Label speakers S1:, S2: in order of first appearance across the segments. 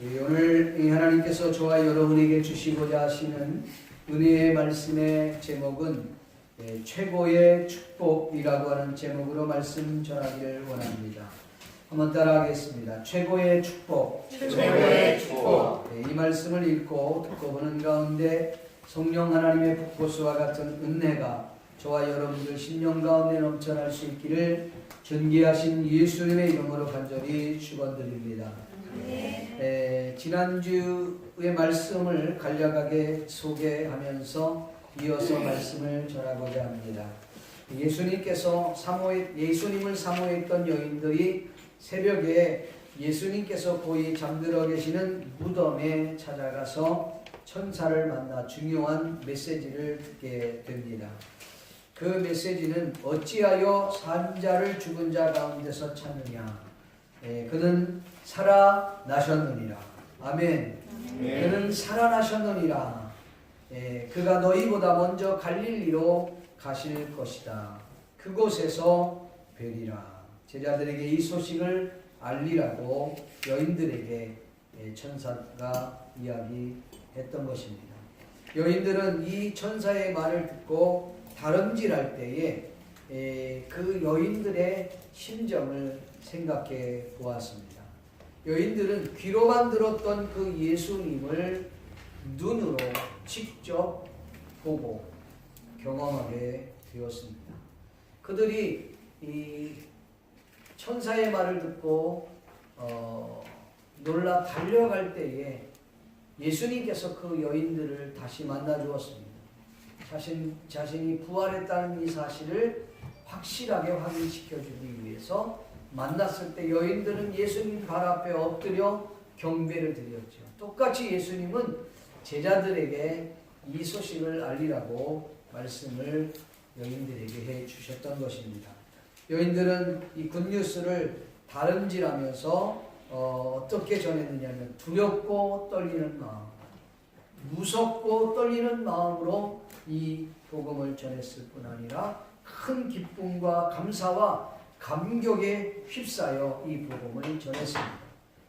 S1: 오늘 하나님께서 저와 여러분에게 주시고자 하시는 은혜의 말씀의 제목은 최고의 축복이라고 하는 제목으로 말씀 전하기를 원합니다. 한번 따라하겠습니다. 최고의 축복.
S2: 최고의 축복.
S1: 이 말씀을 읽고 듣고 보는 가운데 성령 하나님의 북보수와 같은 은혜가 저와 여러분들 심령 가운데 넘쳐날 수 있기를 존귀하신 예수님의 이름으로 간절히 축원드립니다. 지난주의 말씀을 간략하게 소개하면서 이어서 말씀을 전하고자 합니다. 예수님을 사모했던 여인들이 새벽에 예수님께서 고이 잠들어 계시는 무덤에 찾아가서 천사를 만나 중요한 메시지를 듣게 됩니다. 그 메시지는 어찌하여 산 자를 죽은 자 가운데서 찾느냐. 그는 살아나셨느니라. 아멘. 그는 살아나셨느니라. 그가 너희보다 먼저 갈릴리로 가실 것이다. 그곳에서 뵈리라. 제자들에게 이 소식을 알리라고 여인들에게 천사가 이야기했던 것입니다. 여인들은 이 천사의 말을 듣고 다름질할 때에 그 여인들의 심정을 생각해 보았습니다. 여인들은 귀로만 들었던 그 예수님을 눈으로 직접 보고 경험하게 되었습니다. 그들이 이 천사의 말을 듣고 놀라 달려갈 때에 예수님께서 그 여인들을 다시 만나 주었습니다. 자신이 부활했다는 이 사실을 확실하게 확인시켜주기 위해서 만났을 때 여인들은 예수님 발 앞에 엎드려 경배를 드렸죠. 똑같이 예수님은 제자들에게 이 소식을 알리라고 말씀을 여인들에게 해 주셨던 것입니다. 여인들은 이 굿뉴스를 다름질하면서 어떻게 전했느냐면 두렵고 떨리는 마음, 무섭고 떨리는 마음으로 이 복음을 전했을 뿐 아니라 큰 기쁨과 감사와 감격에 휩싸여 이 복음을 전했습니다.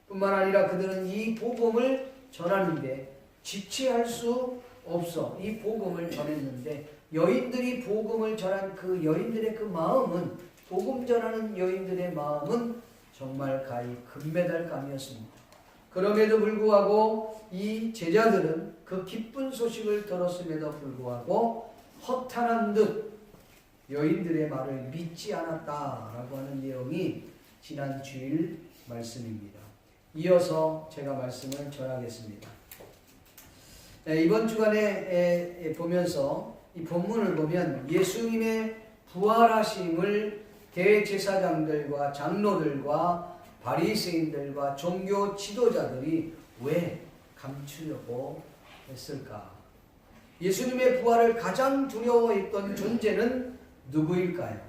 S1: 뿐만 아니라 그들은 이 복음을 전하는데 지체할 수 없어 이 복음을 전했는데 여인들이 복음을 전한 그 여인들의 그 마음은 복음 전하는 여인들의 마음은 정말 가히 금메달감이었습니다. 그럼에도 불구하고 이 제자들은 그 기쁜 소식을 들었음에도 불구하고 허탄한 듯 여인들의 말을 믿지 않았다라고 하는 내용이 지난 주일 말씀입니다. 이어서 제가 말씀을 전하겠습니다. 이번 주간에 보면서 이 본문을 보면 예수님의 부활하심을 대제사장들과 장로들과 바리새인들과 종교 지도자들이 왜 감추려고 했을까? 예수님의 부활을 가장 두려워했던 존재는 누구일까요?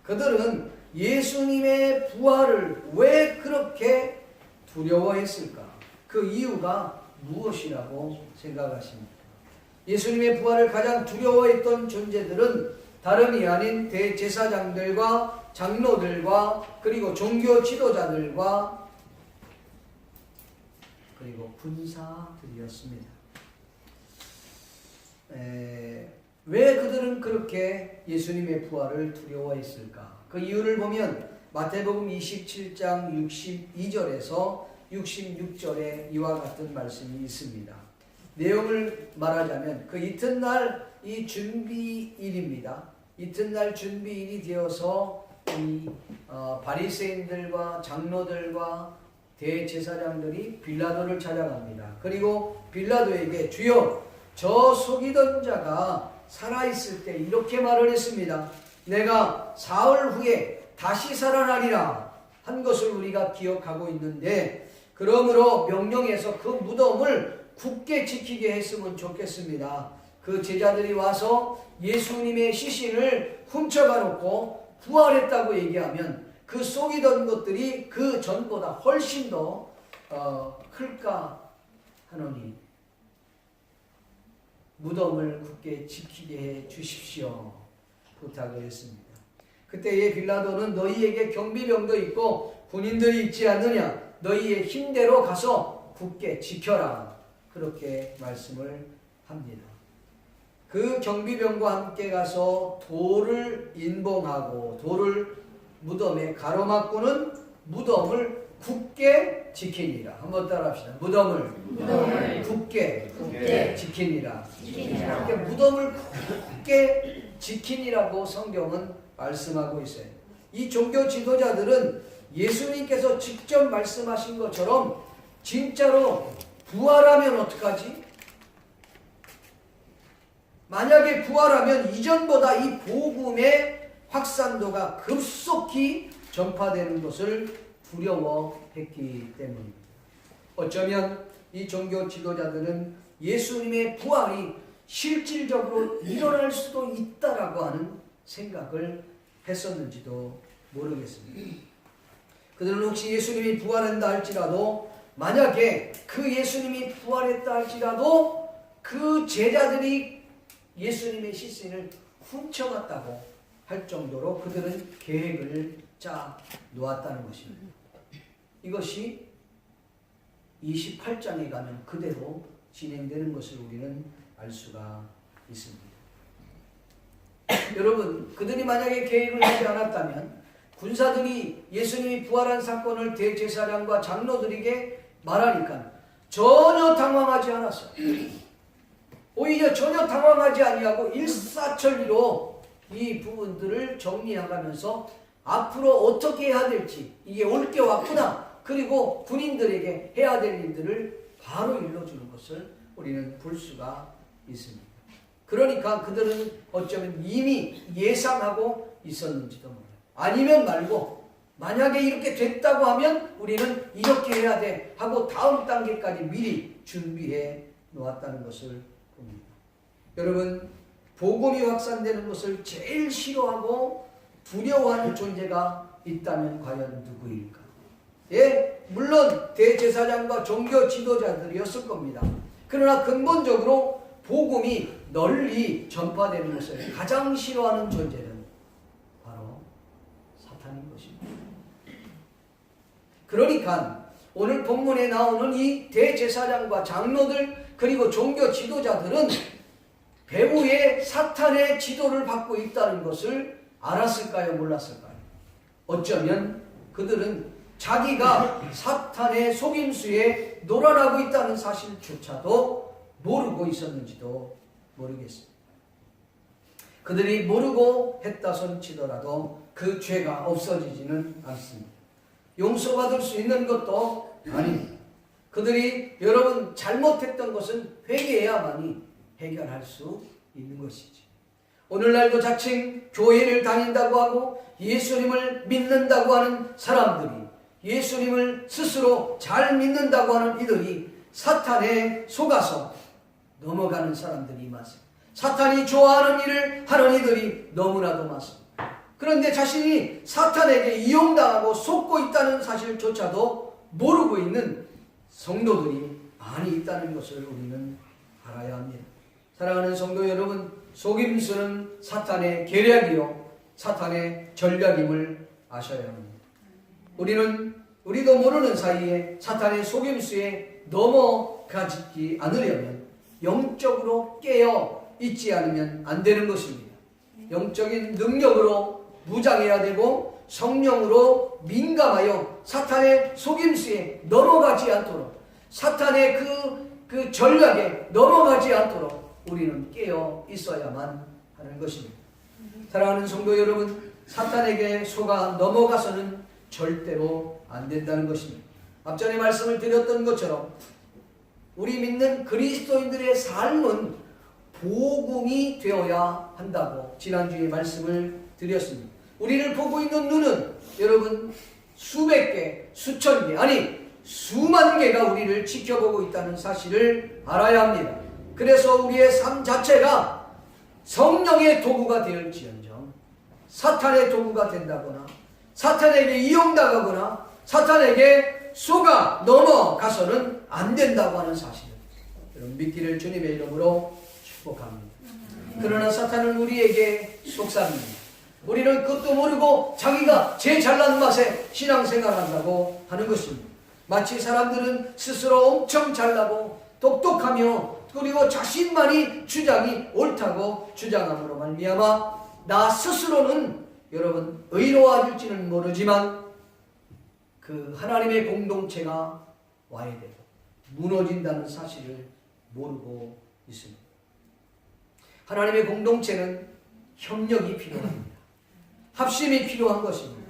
S1: 그들은 예수님의 부활을 왜 그렇게 두려워했을까? 그 이유가 무엇이라고 생각하십니까? 예수님의 부활을 가장 두려워했던 존재들은 다름이 아닌 대제사장들과 장로들과 그리고 종교 지도자들과 그리고 군사들이었습니다. 왜 그들은 그렇게 예수님의 부활을 두려워했을까? 그 이유를 보면 마태복음 27장 62절에서 66절에 이와 같은 말씀이 있습니다. 내용을 말하자면 그 이튿날 이 준비일입니다. 이튿날 준비일이 되어서 이 바리새인들과 장로들과 대제사장들이 빌라도를 찾아갑니다. 그리고 빌라도에게 주여 저 속이던 자가 살아있을 때 이렇게 말을 했습니다. 내가 사흘 후에 다시 살아나리라 한 것을 우리가 기억하고 있는데 그러므로 명령해서 그 무덤을 굳게 지키게 했으면 좋겠습니다. 그 제자들이 와서 예수님의 시신을 훔쳐가 놓고 부활했다고 얘기하면 그 속이던 것들이 그 전보다 훨씬 더 클까 하노니 무덤을 굳게 지키게 해 주십시오 부탁을 했습니다. 그때에 빌라도는 너희에게 경비병도 있고 군인들이 있지 않느냐? 너희의 힘대로 가서 굳게 지켜라. 그렇게 말씀을 합니다. 그 경비병과 함께 가서 돌을 인봉하고 돌을 무덤에 가로막고는 무덤을 굳게 지키니라. 한번 따라합시다. 무덤을 굳게 지키니라. 이렇게 무덤을 굳게 지키니라고 성경은 말씀하고 있어요. 이 종교 지도자들은 예수님께서 직접 말씀하신 것처럼 진짜로 부활하면 어떡하지? 만약에 부활하면 이전보다 이 복음의 확산도가 급속히 전파되는 것을 두려워했기 때문입니다. 어쩌면 이 종교 지도자들은 예수님의 부활이 실질적으로 일어날 수도 있다라고 하는 생각을 했었는지도 모르겠습니다. 그들은 혹시 예수님이 부활한다 할지라도 만약에 그 예수님이 부활했다 할지라도 그 제자들이 예수님의 시신을 훔쳐갔다고 할 정도로 그들은 계획을 짜 놓았다는 것입니다. 이것이 28장에 가면 그대로 진행되는 것을 우리는 알 수가 있습니다. 여러분, 그들이 만약에 계획을 하지 않았다면 군사들이 예수님이 부활한 사건을 대제사장과 장로들에게 말하니까 전혀 당황하지 않았어요. 오히려 전혀 당황하지 아니하고 일사천리로 이 부분들을 정리해가면서 앞으로 어떻게 해야 될지, 이게 올 게 왔구나, 그리고 군인들에게 해야 될 일들을 바로 일러주는 것을 우리는 볼 수가 있습니다. 그러니까 그들은 어쩌면 이미 예상하고 있었는지도 몰라요. 아니면 말고 만약에 이렇게 됐다고 하면 우리는 이렇게 해야 돼 하고 다음 단계까지 미리 준비해 놓았다는 것을 봅니다. 여러분, 복음이 확산되는 것을 제일 싫어하고 두려워하는 존재가 있다면 과연 누구일까? 예, 물론 대제사장과 종교 지도자들이었을 겁니다. 그러나 근본적으로 복음이 널리 전파되는 것을 가장 싫어하는 존재는 바로 사탄인 것입니다. 그러니까 오늘 본문에 나오는 이 대제사장과 장로들 그리고 종교 지도자들은 배후에 사탄의 지도를 받고 있다는 것을 알았을까요? 몰랐을까요? 어쩌면 그들은 자기가 사탄의 속임수에 놀아나고 있다는 사실조차도 모르고 있었는지도 모르겠습니다. 그들이 모르고 했다 손치더라도 그 죄가 없어지지는 않습니다. 용서받을 수 있는 것도 아닙니다. 그들이 여러분 잘못했던 것은 회개해야만이 해결할 수 있는 것이지. 오늘날도 자칭 교회를 다닌다고 하고 예수님을 믿는다고 하는 사람들이, 예수님을 스스로 잘 믿는다고 하는 이들이 사탄에 속아서 넘어가는 사람들이 많습니다. 사탄이 좋아하는 일을 하는 이들이 너무나도 많습니다. 그런데 자신이 사탄에게 이용당하고 속고 있다는 사실조차도 모르고 있는 성도들이 많이 있다는 것을 우리는 알아야 합니다. 사랑하는 성도 여러분, 속임수는 사탄의 계략이요 사탄의 전략임을 아셔야 합니다. 우리도 모르는 사이에 사탄의 속임수에 넘어가지 않으려면 영적으로 깨어 있지 않으면 안 되는 것입니다. 영적인 능력으로 무장해야 되고 성령으로 민감하여 사탄의 속임수에 넘어가지 않도록, 사탄의 그 전략에 넘어가지 않도록 우리는 깨어 있어야만 하는 것입니다. 사랑하는 성도 여러분, 사탄에게 속아 넘어가서는 절대로 안 된다는 것입니다. 앞전에 말씀을 드렸던 것처럼 우리 믿는 그리스도인들의 삶은 복음이 되어야 한다고 지난주에 말씀을 드렸습니다. 우리를 보고 있는 눈은 여러분 수백 개, 수천 개, 아니 수만 개가 우리를 지켜보고 있다는 사실을 알아야 합니다. 그래서 우리의 삶 자체가 성령의 도구가 되었지언정 사탄의 도구가 된다거나 사탄에게 이용당하거나 사탄에게 속아 넘어가서는 안 된다고 하는 사실을 여러분 믿기를 주님의 이름으로 축복합니다. 그러나 사탄은 우리에게 속삭입니다. 우리는 그것도 모르고 자기가 제 잘난 맛에 신앙생활을 한다고 하는 것입니다. 마치 사람들은 스스로 엄청 잘나고 똑똑하며 그리고 자신만이 주장이 옳다고 주장함으로 말미암아 나 스스로는 여러분 의로워질지는 모르지만 그 하나님의 공동체가 와야 되고 무너진다는 사실을 모르고 있습니다. 하나님의 공동체는 협력이 필요합니다. 합심이 필요한 것입니다.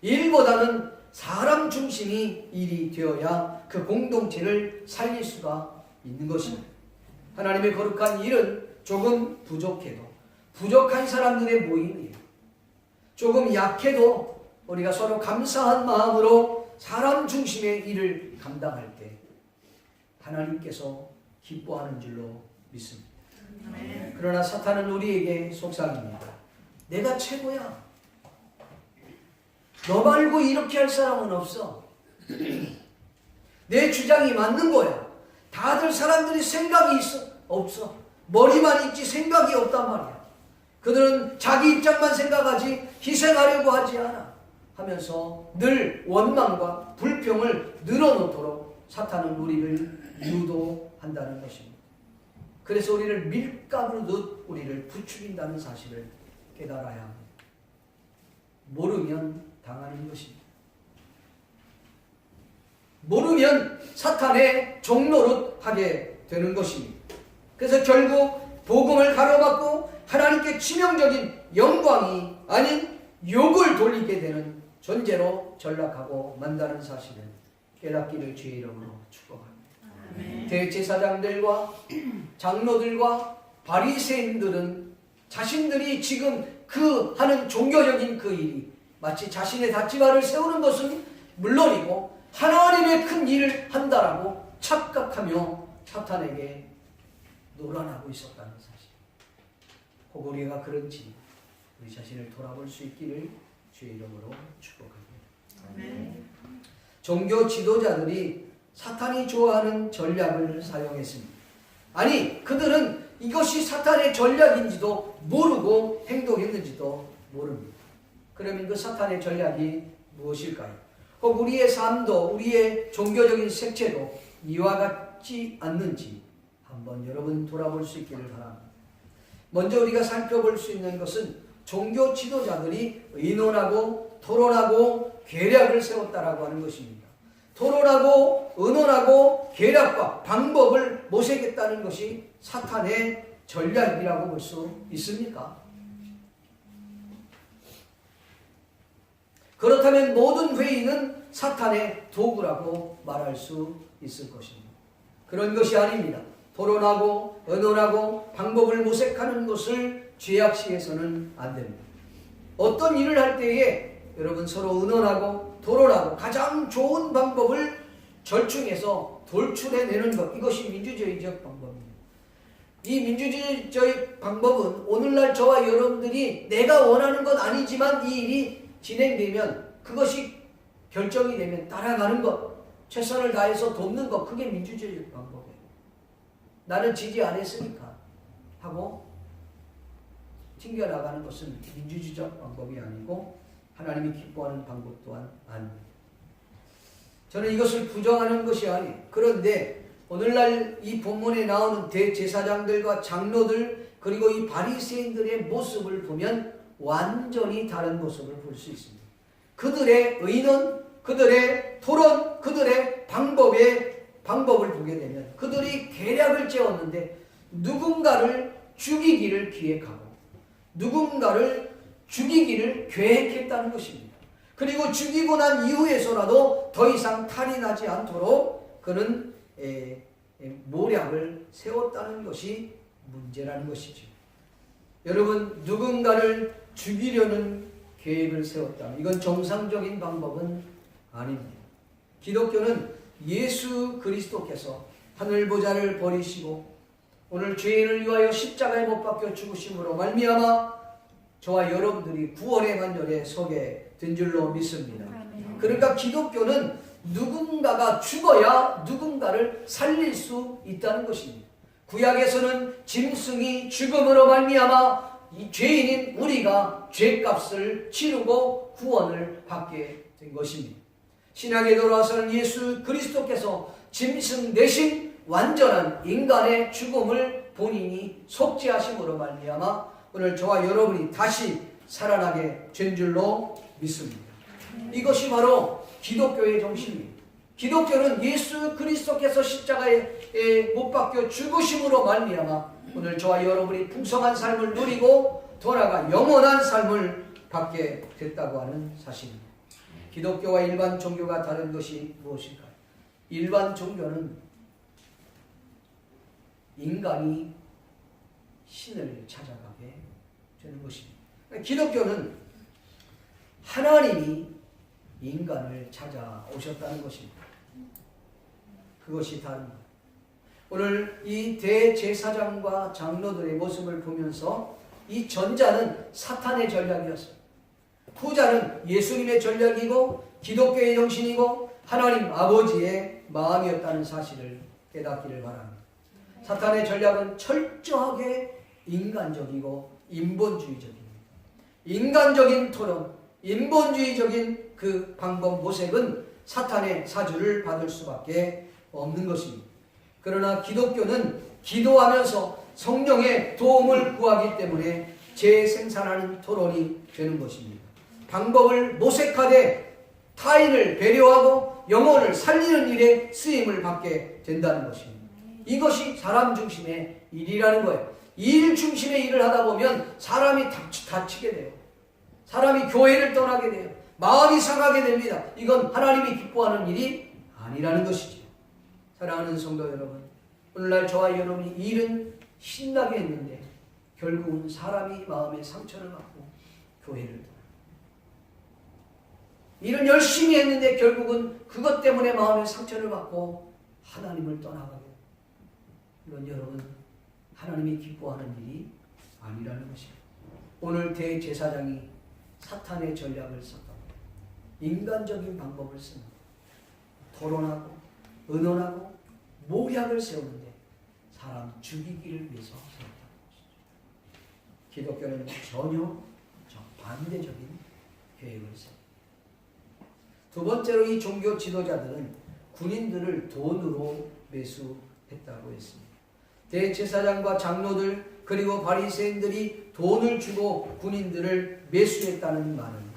S1: 일보다는 사람 중심이 일이 되어야 그 공동체를 살릴 수가 있는 것입니다. 하나님의 거룩한 일은 조금 부족해도 부족한 사람들의 모임이에요. 조금 약해도 우리가 서로 감사한 마음으로 사람 중심의 일을 감당할 때 하나님께서 기뻐하는 줄로 믿습니다. 그러나 사탄은 우리에게 속삭입니다. 내가 최고야. 너 말고 이렇게 할 사람은 없어. 내 주장이 맞는 거야. 다들 사람들이 생각이 없어. 머리만 있지 생각이 없단 말이야. 그들은 자기 입장만 생각하지 희생하려고 하지 않아. 하면서 늘 원망과 불평을 늘어놓도록 사탄은 우리를 유도한다는 것입니다. 그래서 우리를 밀가루듯 우리를 부추긴다는 사실을 깨달아야 합니다. 모르면 당하는 것입니다. 모르면 사탄의 종노릇 하게 되는 것입니다. 그래서 결국 복음을 가로막고 하나님께 치명적인 영광이 아닌 욕을 돌리게 되는 존재로 전락하고 만다는 사실을 깨닫기를 주의 이름으로 축복합니다. 대제사장들과 장로들과 바리새인들은 자신들이 지금 그 하는 종교적인 그 일이 마치 자신의 다치바를 세우는 것은 물론이고 하나님의 큰 일을 한다라고 착각하며 사탄에게 노란하고 있었다는 사실. 혹 우리가 그런지 우리 자신을 돌아볼 수 있기를 주의 이름으로 축복합니다. 종교 지도자들이 사탄이 좋아하는 전략을 사용했습니다. 아니 그들은 이것이 사탄의 전략인지도 모르고 행동했는지도 모릅니다. 그러면 그 사탄의 전략이 무엇일까요? 혹 우리의 삶도 우리의 종교적인 색채도 이와 같지 않는지 한번 여러분 돌아볼 수 있기를 바랍니다. 먼저 우리가 살펴볼 수 있는 것은 종교 지도자들이 의논하고 토론하고 계략을 세웠다라고 하는 것입니다. 토론하고 의논하고 계략과 방법을 모색했다는 것이 사탄의 전략이라고 볼 수 있습니까? 그렇다면 모든 회의는 사탄의 도구라고 말할 수 있을 것입니다. 그런 것이 아닙니다. 토론하고 의논하고 방법을 모색하는 것을 죄악시해서는 안 됩니다. 어떤 일을 할 때에 여러분 서로 의논하고 토론하고 가장 좋은 방법을 절충해서 돌출해내는 것, 이것이 민주주의적 방법입니다. 이 민주주의적 방법은 오늘날 저와 여러분들이 내가 원하는 건 아니지만 이 일이 진행되면 그것이 결정이 되면 따라가는 것, 최선을 다해서 돕는 것, 그게 민주주의적 방법이에요. 나는 지지 안 했으니까 하고 튕겨나가는 것은 민주주의적 방법이 아니고 하나님이 기뻐하는 방법 또한 아닙니다. 저는 이것을 부정하는 것이 아니에요. 그런데 오늘날 이 본문에 나오는 대제사장들과 장로들 그리고 이 바리새인들의 모습을 보면 완전히 다른 모습을 볼 수 있습니다. 그들의 의논, 그들의 토론, 그들의 방법을 보게 되면 그들이 계략을 세웠는데 누군가를 죽이기를 기획하고 누군가를 죽이기를 계획했다는 것입니다. 그리고 죽이고 난 이후에서라도 더 이상 탈이 나지 않도록 그는 모략을 세웠다는 것이 문제라는 것이죠. 여러분, 누군가를 죽이려는 계획을 세웠다면 이건 정상적인 방법은 아닙니다. 기독교는 예수 그리스도께서 하늘보좌를 버리시고 오늘 죄인을 위하여 십자가에 못 박혀 죽으심으로 말미암아 저와 여러분들이 구원의 반열에 서게 된 줄로 믿습니다. 그러니까 기독교는 누군가가 죽어야 누군가를 살릴 수 있다는 것입니다. 구약에서는 짐승이 죽음으로 말미암아 이 죄인인 우리가 죄값을 치르고 구원을 받게 된 것입니다. 신약에 돌아와서는 예수 그리스도께서 짐승되신 완전한 인간의 죽음을 본인이 속죄하심으로 말미암아 오늘 저와 여러분이 다시 살아나게 된 줄로 믿습니다. 이것이 바로 기독교의 정신입니다. 기독교는 예수 그리스도께서 십자가에 못 박혀 죽으심으로 말미암아 오늘 저와 여러분이 풍성한 삶을 누리고 돌아가 영원한 삶을 받게 됐다고 하는 사실입니다. 기독교와 일반 종교가 다른 것이 무엇일까요? 일반 종교는 인간이 신을 찾아가게 되는 것입니다. 기독교는 하나님이 인간을 찾아오셨다는 것입니다. 그것이 다른 것. 오늘 이 대제사장과 장로들의 모습을 보면서 이 전자는 사탄의 전략이었습니다. 후자는 예수님의 전략이고 기독교의 정신이고 하나님 아버지의 마음이었다는 사실을 깨닫기를 바랍니다. 사탄의 전략은 철저하게 인간적이고 인본주의적입니다. 인간적인 토론, 인본주의적인 그 방법 모색은 사탄의 사주를 받을 수밖에 없는 것입니다. 그러나 기독교는 기도하면서 성령의 도움을 구하기 때문에 재생산하는 토론이 되는 것입니다. 방법을 모색하되 타인을 배려하고 영혼을 살리는 일에 쓰임을 받게 된다는 것입니다. 이것이 사람 중심의 일이라는 거예요. 일 중심의 일을 하다 보면 사람이 다치게 돼요. 사람이 교회를 떠나게 돼요. 마음이 상하게 됩니다. 이건 하나님이 기뻐하는 일이 아니라는 것이죠. 사랑하는 성도 여러분, 오늘날 저와 여러분이 일은 신나게 했는데 결국은 사람이 마음에 상처를 받고 교회를 떠나요. 일은 열심히 했는데 결국은 그것 때문에 마음에 상처를 받고 하나님을 떠나가게 돼요. 이건 여러분 하나님이 기뻐하는 일이 아니라는 것입니다. 오늘 대제사장이 사탄의 전략을 썼다. 인간적인 방법을 쓰는 토론하고 의논하고 모략을 세우는데 사람 죽이기를 위해서 세웠다는 것이죠. 기독교는 전혀 반대적인 계획을 세웁니다. 두 번째로 이 종교 지도자들은 군인들을 돈으로 매수했다고 했습니다. 대제사장과 장로들 그리고 바리새인들이 돈을 주고 군인들을 매수했다는 말은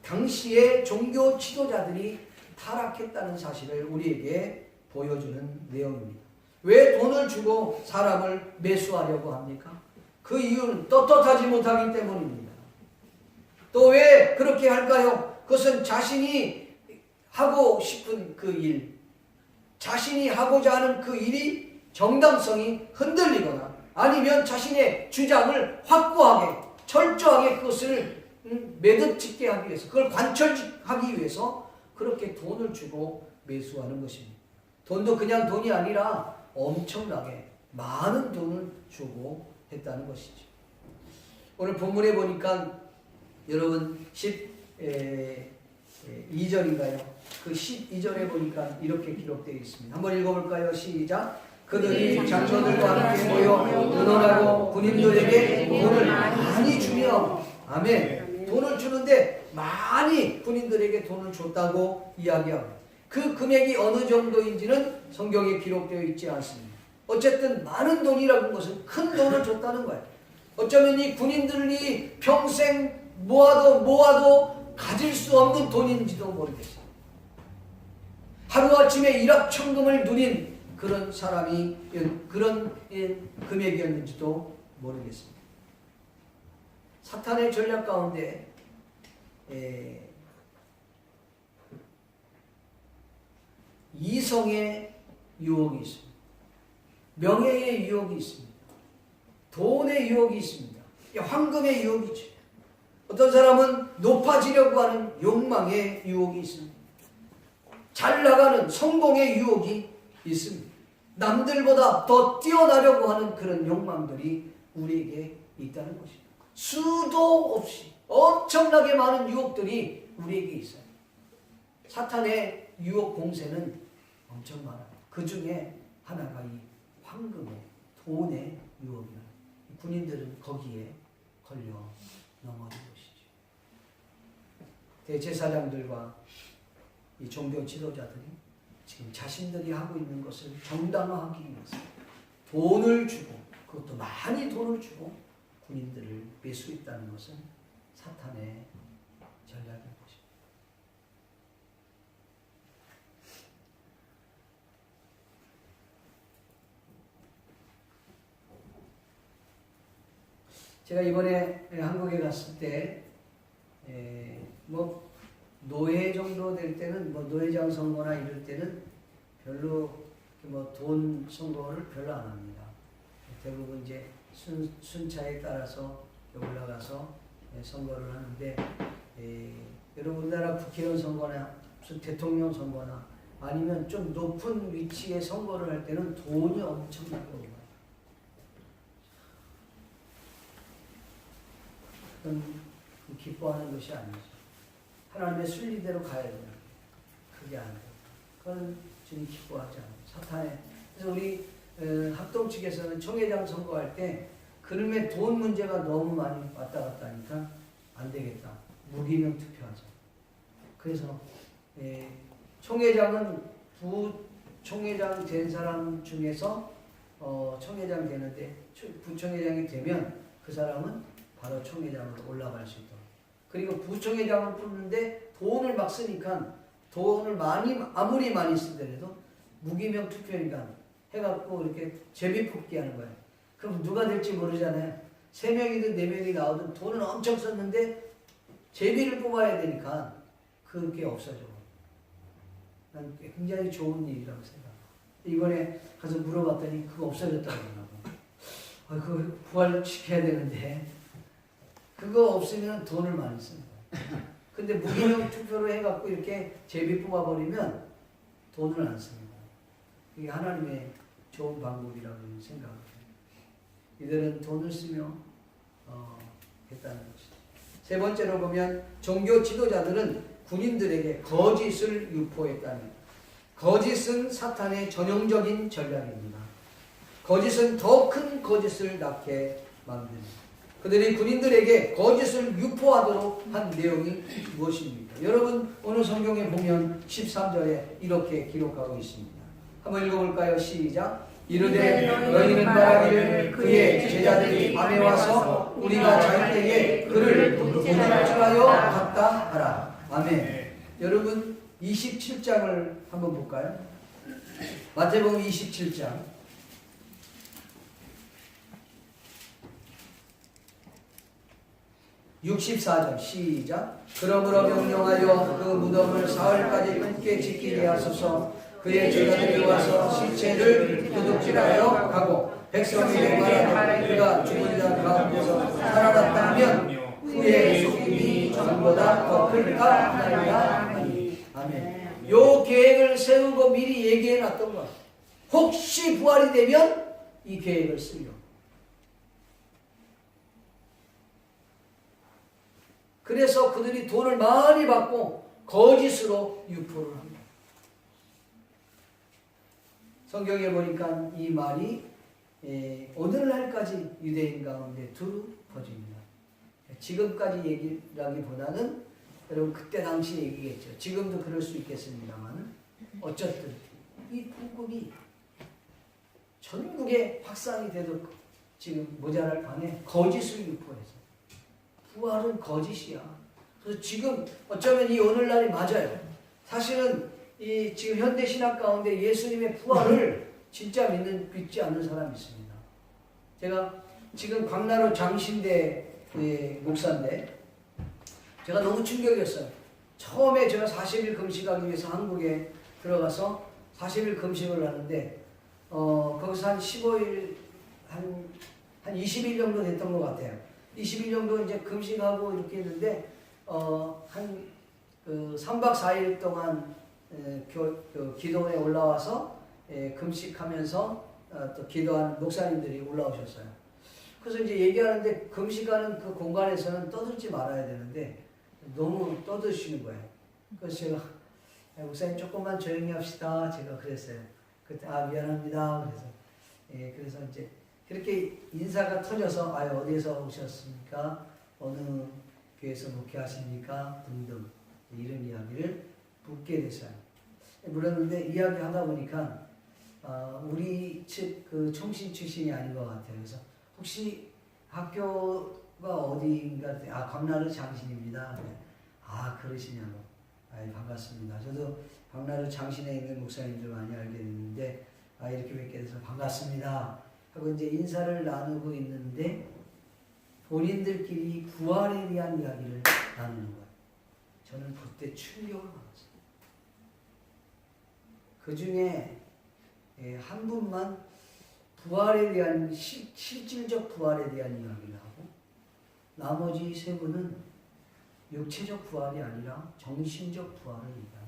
S1: 당시의 종교 지도자들이 타락했다는 사실을 우리에게 보여주는 내용입니다. 왜 돈을 주고 사람을 매수하려고 합니까? 그 이유는 떳떳하지 못하기 때문입니다. 또 왜 그렇게 할까요? 그것은 자신이 하고 싶은 그 일, 자신이 하고자 하는 그 일이 정당성이 흔들리거나 아니면 자신의 주장을 확고하게 철저하게 그것을 매듭짓게 하기 위해서, 그걸 관철하기 위해서 그렇게 돈을 주고 매수하는 것입니다. 돈도 그냥 돈이 아니라 엄청나게 많은 돈을 주고 했다는 것이죠. 오늘 본문에 보니까 여러분 12절인가요? 그 12절에 보니까 이렇게 기록되어 있습니다. 한번 읽어볼까요? 시작. 그들이 장로들과 함께 모여 의논하고 군인들에게 돈을 많이 주며, 아멘, 돈을 주는데 많이 군인들에게 돈을 줬다고 이야기합니다. 그 금액이 어느 정도인지는 성경에 기록되어 있지 않습니다. 어쨌든 많은 돈이라는 것은 큰 돈을 줬다는 거예요. 어쩌면 이 군인들이 평생 모아도 가질 수 없는 돈인지도 모르겠어요. 하루아침에 일확천금을 누린 그런 사람이 그런 금액이었는지도 모르겠습니다. 사탄의 전략 가운데 이성의 유혹이 있습니다. 명예의 유혹이 있습니다. 돈의 유혹이 있습니다. 황금의 유혹이죠. 어떤 사람은 높아지려고 하는 욕망의 유혹이 있습니다. 잘 나가는 성공의 유혹이 있습니다. 남들보다 더 뛰어나려고 하는 그런 욕망들이 우리에게 있다는 것입니다. 수도 없이 엄청나게 많은 유혹들이 우리에게 있어요. 사탄의 유혹 공세는 엄청 많아요. 그 중에 하나가 이 황금의, 돈의 유혹이에요. 군인들은 거기에 걸려 넘어진 것이죠. 대제사장들과 이 종교 지도자들이 지금 자신들이 하고 있는 것을 정당화하기 위해서 돈을 주고, 그것도 많이 돈을 주고 군인들을 매수했다는 것은 사탄의 전략인 것입니다. 제가 이번에 한국에 갔을 때, 뭐, 노예 정도 될 때는, 뭐, 노예장 선거나 이럴 때는 별로, 뭐, 돈 선거를 별로 안 합니다. 대부분 이제 순차에 따라서 올라가서 선거를 하는데, 여러분 우리나라 국회의원 선거나 무슨 대통령 선거나 아니면 좀 높은 위치의 선거를 할 때는 돈이 엄청나게 옵니다. 그건 기뻐하는 것이 아니죠. 하나님의 순리대로 가야 돼요. 그게 아니에요. 그건 주님 기뻐하지 않아요. 사탄의. 그래서 우리 합동 측에서는 총회장 선거할 때 그놈의 돈 문제가 너무 많이 왔다 갔다 하니까 안 되겠다. 무기명 투표하자. 그래서 총회장은 부총회장 된 사람 중에서 총회장 되는데 부총회장이 되면 그 사람은 바로 총회장으로 올라갈 수 있도록. 그리고 부총회장을 뽑는데 돈을 막 쓰니까 돈을 아무리 많이 쓰더라도 무기명 투표니까 해갖고 이렇게 제비뽑기 하는 거예요. 그럼 누가 될지 모르잖아요. 3명이든 4명이 나오든 돈을 엄청 썼는데 제비를 뽑아야 되니까 그게 없어져. 난 굉장히 좋은 일이라고 생각해요. 이번에 가서 물어봤더니 그거 없어졌다고 그러더라고. 그거 부활시켜야 되는데 그거 없으면 돈을 많이 씁니다. 근데 무기명 투표로 해갖고 이렇게 제비 뽑아버리면 돈을 안 씁니다. 이게 하나님의 좋은 방법이라고 생각합니다. 이들은 돈을 쓰며 했다는 것이죠. 세 번째로 보면 종교 지도자들은 군인들에게 거짓을 유포했다는, 거짓은 사탄의 전형적인 전략입니다. 거짓은 더 큰 거짓을 낳게 만듭니다. 그들이 군인들에게 거짓을 유포하도록 한 내용이 무엇입니까? 여러분 오늘 성경에 보면 13절에 이렇게 기록하고 있습니다. 한번 읽어볼까요? 시작. 이르되 너희는 말하기를 그의 제자들이 밤에 와서 우리가 잘 때에 그를 도둑질하여 갔다 하라. 아멘. 여러분 27장을 한번 볼까요? 마태복음 27장 64절 시작. 그러므로 명령하여 그 무덤을 사흘까지 굳게 지키게 하소서. 그의 제자들이 와서 시체를 도둑질하여 가고 백성에게 말하되 그가 죽은 자 가운데서 살아났다 하면 후에 속임이 전보다 더 클까 하나이다. 아멘. 요 계획을 세우고 미리 얘기해 놨던 것. 혹시 부활이 되면 이 계획을 쓰려. 그래서 그들이 돈을 많이 받고 거짓으로 유포를 합니다. 성경에 보니까 이 말이 오늘날까지 유대인 가운데 두루 퍼집니다. 지금까지 얘기라기보다는 여러분 그때 당시 얘기겠죠. 지금도 그럴 수 있겠습니다만 어쨌든 이 복음이 전국에 확산이 돼도 지금 모자랄 판에 거짓을 유포해서 부활은 거짓이야. 그래서 지금 어쩌면 이 오늘날이 맞아요. 사실은 이 지금 현대 신학 가운데 예수님의 부활을 진짜 믿지 않는 사람이 있습니다. 제가 지금 광나루 장신대 목사인데 제가 너무 충격이었어요. 처음에 제가 40일 금식하기 위해서 한국에 들어가서 40일 금식을 하는데 거기서 한 15일 한 20일 정도 됐던 것 같아요. 20일 정도 이제 금식하고 이렇게 했는데 한 3박 4일 동안 기도에 올라와서 금식하면서 또 기도하는 목사님들이 올라오셨어요. 그래서 이제 얘기하는데 금식하는 그 공간에서는 떠들지 말아야 되는데 너무 떠드시는 거예요. 그래서 제가 목사님 조금만 조용히 합시다. 제가 그랬어요. 그때 미안합니다. 그래서 이제 그렇게 인사가 터져서 어디에서 오셨습니까? 어느 교회에서 목회하십니까? 등등 이런 이야기를 묻게 됐어요. 물었는데 이야기하다 보니까 우리 측 그 총신 출신이 아닌 것 같아요. 그래서 혹시 학교가 어디인가? 광나루 장신입니다. 그러시냐고. 반갑습니다. 저도 광나루 장신에 있는 목사님들 많이 알게 됐는데 이렇게 뵙게 돼서 반갑습니다 하고 이제 인사를 나누고 있는데 본인들끼리 부활에 대한 이야기를 나누는 거예요. 저는 그때 충격을 받았어요. 그 중에 한 분만 부활에 대한 실질적 부활에 대한 이야기를 하고 나머지 세 분은 육체적 부활이 아니라 정신적 부활을 얘기합니다.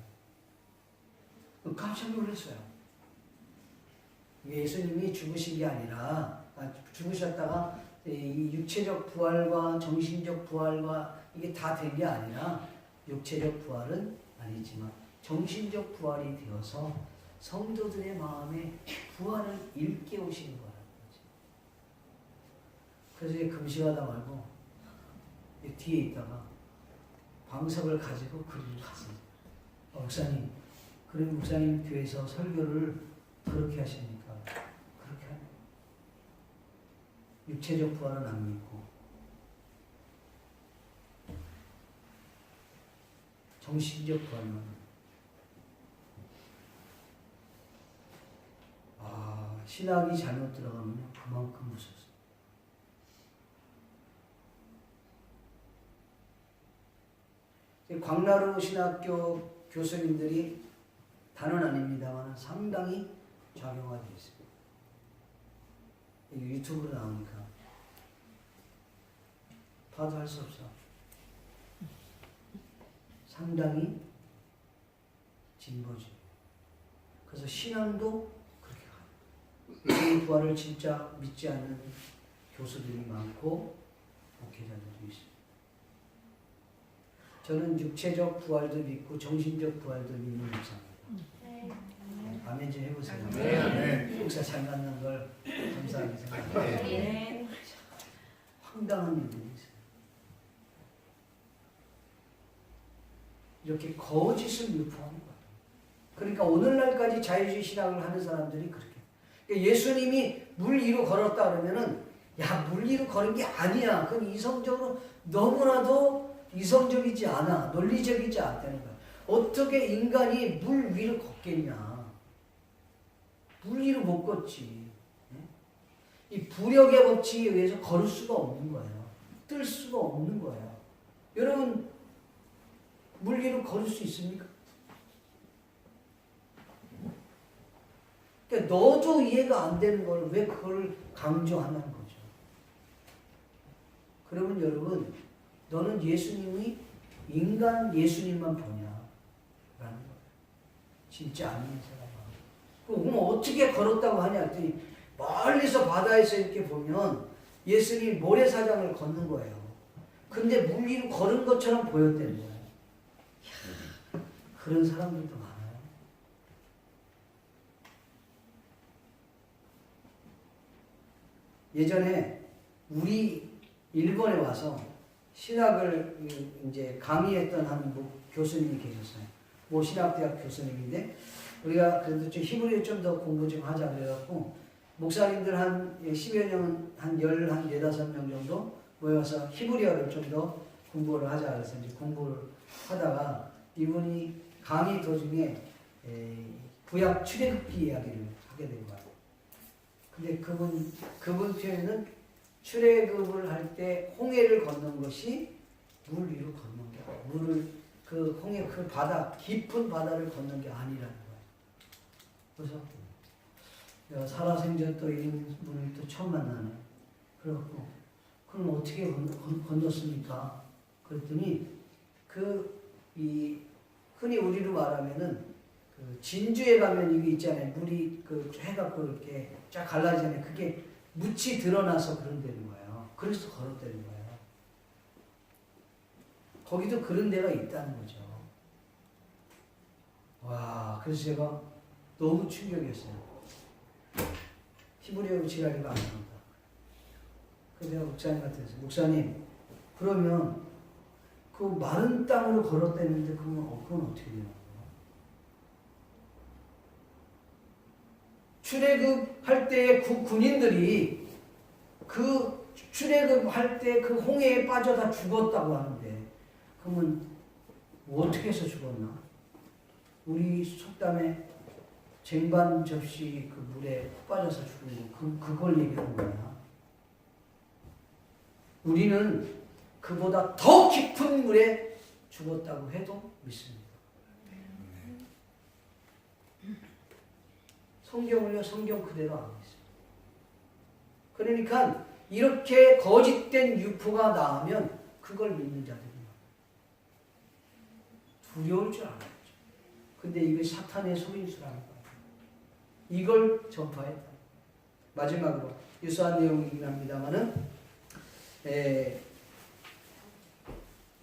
S1: 깜짝 놀랐어요. 예수님이 죽으신 게 아니라 죽으셨다가 이 육체적 부활과 정신적 부활과 이게 다 된 게 아니라 육체적 부활은 아니지만 정신적 부활이 되어서 성도들의 마음에 부활을 일깨우시는 거라는 거죠. 그래서 이제 금식하다 말고 뒤에 있다가 방석을 가지고 그림을 갔습니다. 목사님, 그럼 목사님 교회에서 설교를 그렇게 하십니까? 그렇게 합니다. 육체적 부활은 안 믿고 정신적 부활만. 신학이 잘못 들어가면 그만큼 무섭습니다. 광나루 신학교 교수님들이 다는 아닙니다만 상당히 작용하고 있습니다. 유튜브로 나오니까 봐도 할 수 없어. 상당히 진보지. 그래서 신앙도 그렇게 가요. 이 부활을 진짜 믿지 않는 교수들이 많고 목회자들도 있습니다. 저는 육체적 부활도 믿고 정신적 부활도 믿는 목사입니다. 아멘 좀 해보세요. 목사 잘 만난 걸 감사하게 생각합니다. 황당한 일들이 있어요. 이렇게 거짓을 유포하는 거예요. 그러니까 오늘날까지 자유주의 신학을 하는 사람들이 그렇게. 그러니까 예수님이 물 위로 걸었다 그러면은 물 위로 걸은 게 아니야. 그건 이성적으로 너무나도 이성적이지 않아. 논리적이지 않다는 거야. 어떻게 인간이 물 위로 걷겠냐. 물 위로 못 걷지. 이 부력의 법칙에 의해서 걸을 수가 없는 거예요. 뜰 수가 없는 거예요. 여러분 물 위로 걸을 수 있습니까? 그러니까 너도 이해가 안 되는 걸 왜 그걸 강조하는 거죠. 그러면 여러분 너는 예수님이 인간 예수님만 보냐? 라는 거예요. 진짜 아닌 사람아. 그럼 어떻게 걸었다고 하냐 했더니 멀리서 바다에서 이렇게 보면 예수님이 모래사장을 걷는 거예요. 근데 물 위로 걸은 것처럼 보였다는 거예요. 그런 사람들도 많아요. 예전에 우리 일본에 와서 신학을 이제 강의했던 한 교수님이 계셨어요. 신학대학 교수님인데 우리가 그래도 좀 히브리어 좀 더 공부 좀 하자 그래갖고 목사님들 한 10여 년, 한 15명 정도 모여서 히브리어를 좀 더 공부를 하자 그래서 이제 공부를 하다가 이분이 강의 도중에 구약 출애굽기 이야기를 하게 된 거예요. 근데 그분 표현은 출애굽을 할 때 홍해를 건넌 것이 물 위로 건넌 게 물을 그 홍해 그 바다 깊은 바다를 건넌 게 아니라는 거예요. 그래서 내가 살아생전 또 이런 분을 또 처음 만나네. 그래갖고 그럼 어떻게 건넜습니까? 그랬더니 흔히 우리로 말하면은 그 진주에 가면 이게 있잖아요. 물이 해갖고 이렇게 쫙 갈라지잖아요. 그게 묻이 드러나서 그런다는 거예요. 그래서 걸었다는 거예요. 거기도 그런 데가 있다는 거죠. 와, 그래서 제가 너무 충격이었어요. 히브리어 지랄이가 안 나온다. 그래서 제가 목사님한테 했어요. 목사님, 그러면 그 마른 땅으로 걸었다는데 그건 어떻게 되는 거예요? 출애굽할 때의 그 군인들이 그 출애굽할 때 그 홍해에 빠져 다 죽었다고 하는데, 그러면 어떻게 해서 죽었나? 우리 속담에 쟁반 접시 그 물에 빠져서 죽은 거, 그걸 얘기하는 거야. 우리는 그보다 더 깊은 물에 죽었다고 해도 믿습니다. 성경을요, 성경 그대로 안 믿습니다. 그러니까 이렇게 거짓된 유포가 나오면 그걸 믿는 자들이 두려울 줄 알았죠. 근데 이게 사탄의 속임수라는 거예요. 이걸 전파했다. 마지막으로 유사한 내용이긴 합니다만은,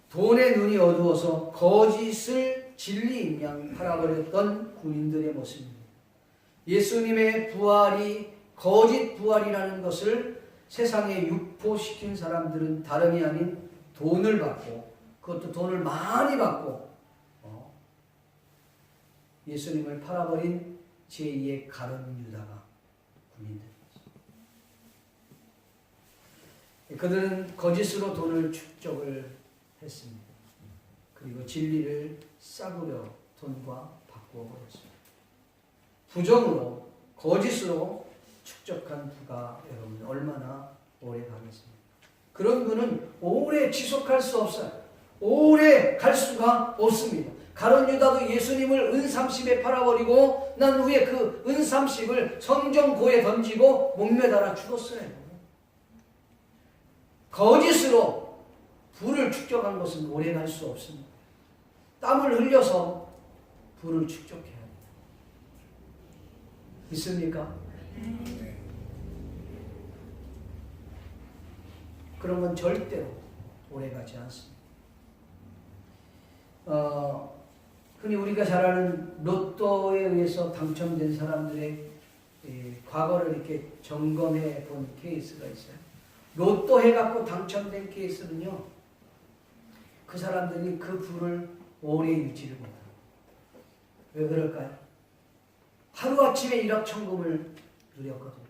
S1: 돈의 눈이 어두워서 거짓을 진리인 양 팔아버렸던 군인들의 모습입니다. 예수님의 부활이 거짓 부활이라는 것을 세상에 유포시킨 사람들은 다름이 아닌 돈을 받고, 그것도 돈을 많이 받고 예수님을 팔아버린 제2의 가룟 유다가 군인들입니다. 그들은 거짓으로 돈을 축적을 했습니다. 그리고 진리를 싸구려 돈과 바꾸어 버렸습니다. 부정으로, 거짓으로 축적한 부가 여러분 얼마나 오래 가겠습니까? 그런 분은 오래 지속할 수 없어요. 오래 갈 수가 없습니다. 가룟 유다도 예수님을 은30에 팔아버리고 난 후에 그 은30을 성전고에 던지고 목매달아 죽었어요. 거짓으로 부를 축적한 것은 오래 갈 수 없습니다. 땀을 흘려서 부를 축적해야 합니다. 믿습니까? 그런 건 절대로 오래 가지 않습니다. 흔히 우리가 잘 아는 로또에 의해서 당첨된 사람들의 과거를 이렇게 점검해 본 케이스가 있어요. 로또 해갖고 당첨된 케이스는요, 그 사람들이 그 부를 오래 유지를 못합니다. 왜 그럴까요? 하루아침에 일확천금을 누렸거든요.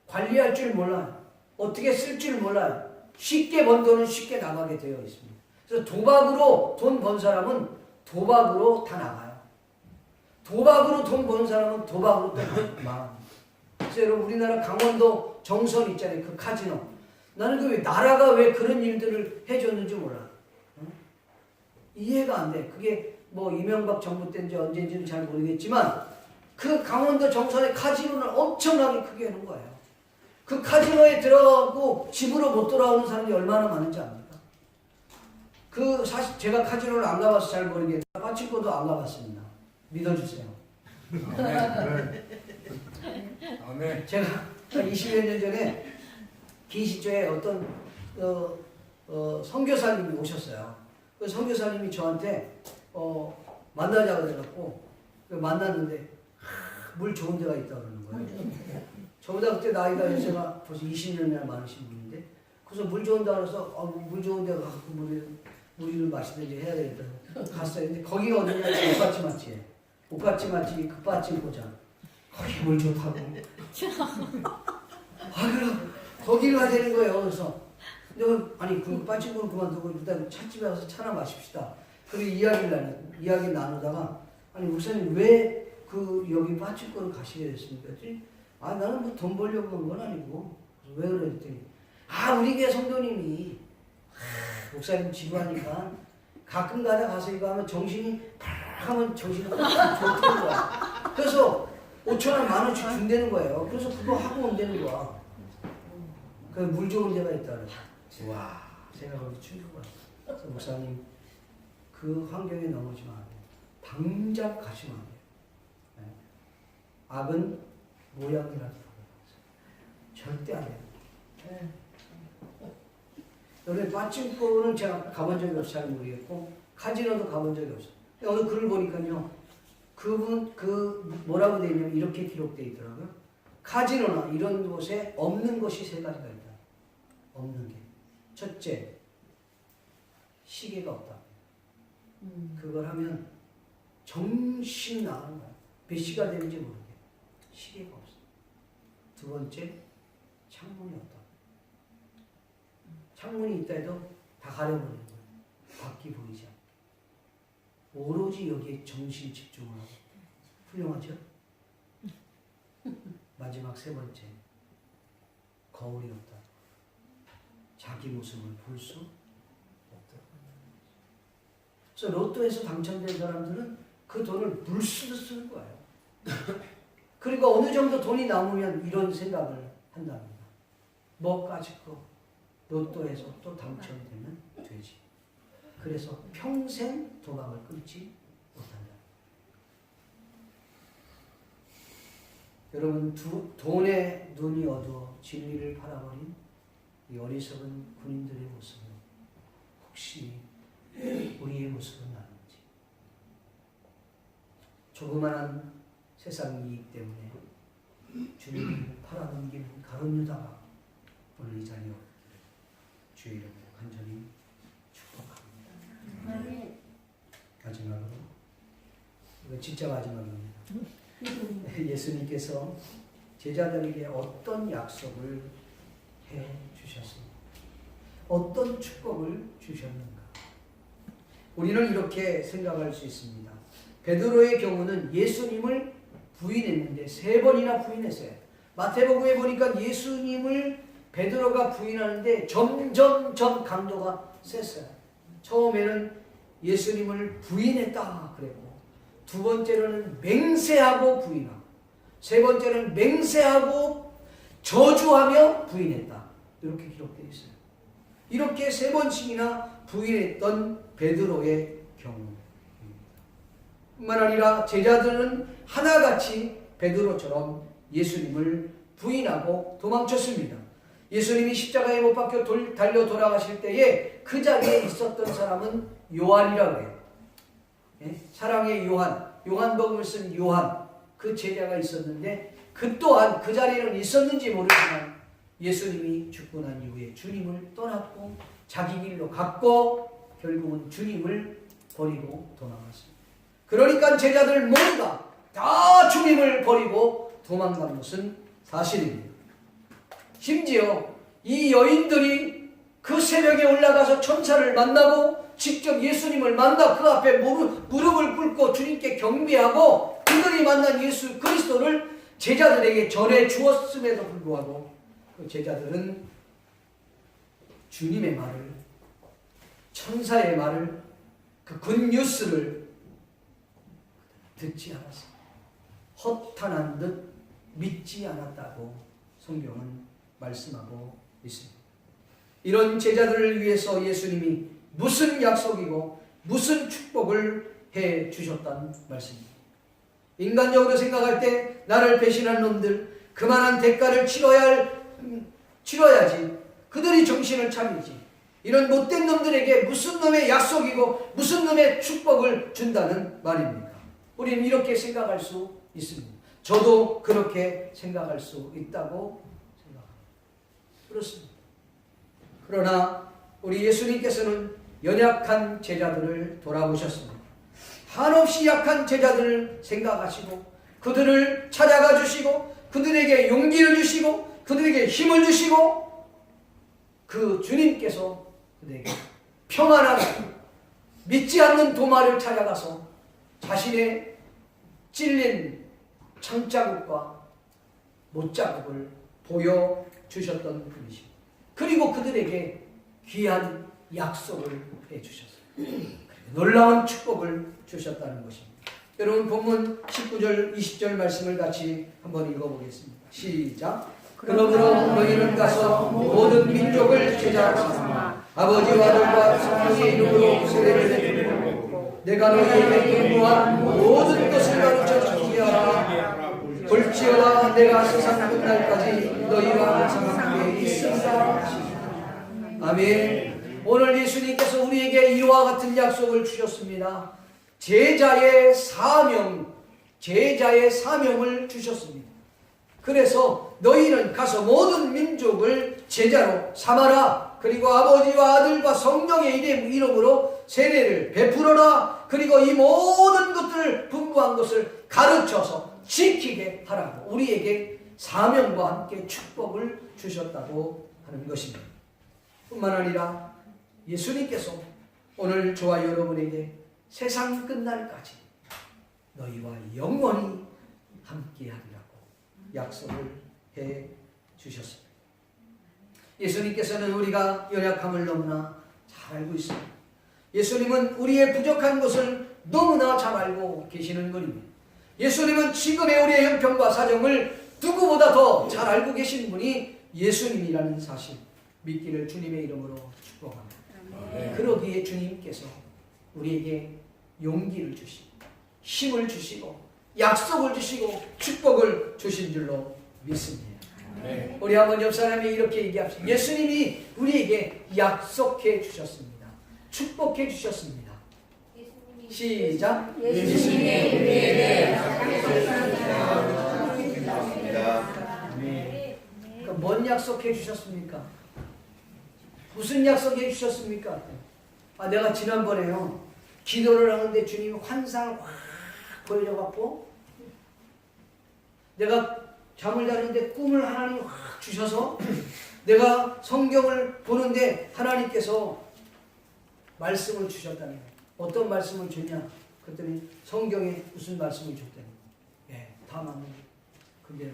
S1: 관리할 줄 몰라요. 어떻게 쓸 줄 몰라요. 쉽게 번 돈은 쉽게 나가게 되어 있습니다. 그래서 도박으로 돈 번 사람은 도박으로 다 나가요. 도박으로 돈 버는 사람은 도박으로 또 망합니다. 그래서 여러분, 우리나라 강원도 정선 있잖아요. 그 카지노. 나는 그 나라가 왜 그런 일들을 해줬는지 몰라. 이해가 안 돼. 그게 뭐 이명박 정부 때인지 언제인지는 잘 모르겠지만 그 강원도 정선의 카지노를 엄청나게 크게 해놓은 거예요. 그 카지노에 들어가고 집으로 못 돌아오는 사람이 얼마나 많은지 압니까? 사실 제가 카지노를 안 가봐서 잘 모르겠는데 빠친코도 안 가봤습니다. 믿어주세요.
S3: 아멘.
S1: 제가 20여 년 전에 기시조에 어떤 선교사님이 오셨어요. 그 선교사님이 저한테 만나자고 해갖고 만났는데 물 좋은 데가 있다고 그러는 거예요. 저보다 그때 나이가 연세가 벌써 20년이나 많으신 분인데, 그래서 물 좋은 데가 그래서 물 좋은 데 가서 물을 마시든지 해야 되겠다. 갔어요. 근데 거기가 어디냐? 옷받침 맛집이에요. 옷받침 맛집이 급받침 포장. 거기 물 좋다고. 그럼 거기를 가야 되는 거예요. 그래서 내가 아니 그 빠친코는 그만두고 일단 찻집에 가서 차나 마십시다. 그리고 이야기 나누다가 아니 목사님 왜 여기 빠친코를 가시게 됐습니까? 나는 뭐 돈 벌려고 온 건 아니고. 왜 그랬더니 우리 교회 성도님이 목사님 지루하니까 가끔 가서 이거 하면 정신이 팍 하면 정신이 좋다는 거야. 그래서 5,000원, 10,000원씩 준다는 거예요. 그래서 그거 하고 온다는 거야. 그 물 좋은 데가 있다 그래서 와, 제가 거기 충격을 받았어요. 그래서 목사님 그 환경에 넘어지면 안 돼요. 당장 가시면 안 돼요. 네. 악은 모양이라도 절대 안 돼요. 네. 여기 빠친코는 제가 가본 적이 없어서 잘 모르겠고 카지노도 가본 적이 없어요. 어느 글을 보니까요, 그분 뭐라고 되어 있냐면 이렇게 기록되어 있더라고요. 카지노나 이런 곳에 없는 것이 3가지가 있다. 없는 게. 첫째, 시계가 없다. 그걸 하면 정신 나가는 거야. 몇 시가 되는지 모르게. 시계가 없어. 두 번째, 창문이 없다. 창문이 있다 해도 다 가려버리는 거예요. 밖이 보이지 않고. 오로지 여기에 정신 집중을 하고. 훌륭하죠? 마지막 세 번째, 거울이 없다. 자기 모습을 볼 수 없다. 그래서 로또에서 당첨된 사람들은 그 돈을 물쓰듯 쓰는 거예요. 그리고 어느 정도 돈이 남으면 이런 생각을 한답니다. 뭐까짓 거 로또에서 또 당첨되면 되지. 그래서 평생 도망을 끊지 못한다. 여러분, 돈에 눈이 어두워 진리를 팔아버린 이 어리석은 군인들의 모습은 혹시 우리의 모습은 아닌지. 조그마한 세상 이익 때문에 주님을 팔아넘긴 가룟 유다가 오늘 이 자리에 주의 이름으로 간절히 축복합니다. 마지막으로, 이거 진짜 마지막입니다. 예수님께서 제자들에게 어떤 약속을 해 주셨습니까? 어떤 축복을 주셨는가? 우리는 이렇게 생각할 수 있습니다. 베드로의 경우는 예수님을 부인했는데 3번이나 부인했어요. 마태복음에 보니까 예수님을 베드로가 부인하는데 점점 강도가 셌어요. 처음에는 예수님을 부인했다 그랬고, 두 번째로는 맹세하고 부인하고, 세 번째는 맹세하고 저주하며 부인했다. 이렇게 기록되어 있어요. 이렇게 3번씩이나 부인했던 베드로의 경우입니다. 뿐만 아니라 제자들은 하나같이 베드로처럼 예수님을 부인하고 도망쳤습니다. 예수님이 십자가에 못 박혀 달려 돌아가실 때에 그 자리에 있었던 사람은 요한이라고 해요. 예? 사랑의 요한복음을 쓴 요한, 그 제자가 있었는데 그 또한 그 자리에는 있었는지 모르지만 예수님이 죽고 난 이후에 주님을 떠났고 자기 길로 갔고 결국은 주님을 버리고 도망갔습니다. 그러니까 제자들 모두가 다 주님을 버리고 도망간 것은 사실입니다. 심지어 이 여인들이 그 새벽에 올라가서 천사를 만나고 직접 예수님을 만나 그 앞에 무릎을 꿇고 주님께 경배하고 그들이 만난 예수 그리스도를 제자들에게 전해 주었음에도 불구하고 그 제자들은 주님의 말을, 천사의 말을, 그 굿뉴스를 듣지 않았습니다. 허탄한 듯 믿지 않았다고 성경은 말씀하고 있습니다. 이런 제자들을 위해서 예수님이 무슨 약속이고 무슨 축복을 해 주셨다는 말씀입니다. 인간적으로 생각할 때 나를 배신한 놈들, 그만한 대가를 치러야지 그들이 정신을 차리지, 이런 못된 놈들에게 무슨 놈의 약속이고 무슨 놈의 축복을 준다는 말입니까? 우리는 이렇게 생각할 수 있습니다. 저도 그렇게 생각할 수 있다고 생각합니다. 그렇습니다. 그러나 우리 예수님께서는 연약한 제자들을 돌아보셨습니다. 한없이 약한 제자들을 생각하시고 그들을 찾아가 주시고 그들에게 용기를 주시고 그들에게 힘을 주시고 그 주님께서 그들에게 평안하게 믿지 않는 도마를 찾아가서 자신의 찔린 창자국과 못자국을 보여주셨던 분이십니다. 그리고 그들에게 귀한 약속을 해주셨어요. 놀라운 축복을 주셨다는 것입니다. 여러분, 본문 19절 20절 말씀을 같이 한번 읽어보겠습니다. 시작. 그러므로 너희는 가서 모든 민족을 제자로 삼아 아버지와 아들과 성령의 이름으로 세례를 내리고 내가 너희에게 분부한 모든 것을 가르쳐 주게 하라. 볼지어다 내가 세상 끝날까지 너희와 항상 함께 있으리라. 아멘. 오늘 예수님께서 우리에게 이와 같은 약속을 주셨습니다. 제자의 사명을 주셨습니다. 그래서 너희는 가서 모든 민족을 제자로 삼아라. 그리고 아버지와 아들과 성령의 이름으로 세례를 베풀어라. 그리고 이 모든 것들을 분부한 것을 가르쳐서 지키게 하라고 우리에게 사명과 함께 축복을 주셨다고 하는 것입니다. 뿐만 아니라 예수님께서 오늘 저와 여러분에게 세상 끝날까지 너희와 영원히 함께하리라고 약속을 해 주셨습니다. 예수님께서는 우리가 연약함을 너무나 잘 알고 있습니다. 예수님은 우리의 부족한 것을 너무나 잘 알고 계시는 분입니다. 예수님은 지금의 우리의 형편과 사정을 누구보다 더 잘 알고 계신 분이 예수님이라는 사실 믿기를 주님의 이름으로 축복합니다. 그러기에 주님께서 우리에게 용기를 주시고 힘을 주시고 약속을 주시고 축복을 주신 줄로 믿습니다. 우리 한번 옆 사람이 이렇게 얘기합시다. 예수님이 우리에게 약속해 주셨습니다. 축복해 주셨습니다. 시작.
S2: 예수님이 우리에게 약속해 주셨습니다.
S1: 그러니까 뭔 약속해 주셨습니까? 무슨 약속해 주셨습니까? 내가 지난번에요 기도를 하는데 주님이 환상을 확 보여줘갖고 내가 잠을 자는데 꿈을 하나님이 확 주셔서 내가 성경을 보는데 하나님께서 말씀을 주셨다는 거예요. 어떤 말씀을 줬냐? 그랬더니 성경에 무슨 말씀을 줬더니 다만 그대로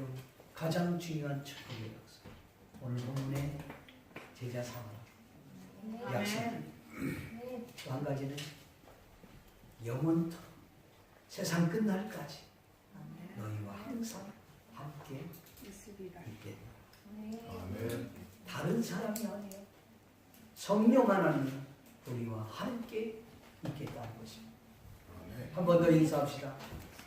S1: 가장 중요한 축복의 약속. 오늘 본문의 제자 삼아 약속. 또 한 가지는 영원토록 세상 끝날까지 너희와 항상 함께 있겠다. 다른 사람이 아니에요. 성령 하나님이 우리와 함께 있겠다는 것입니다. 한 번 더 인사합시다.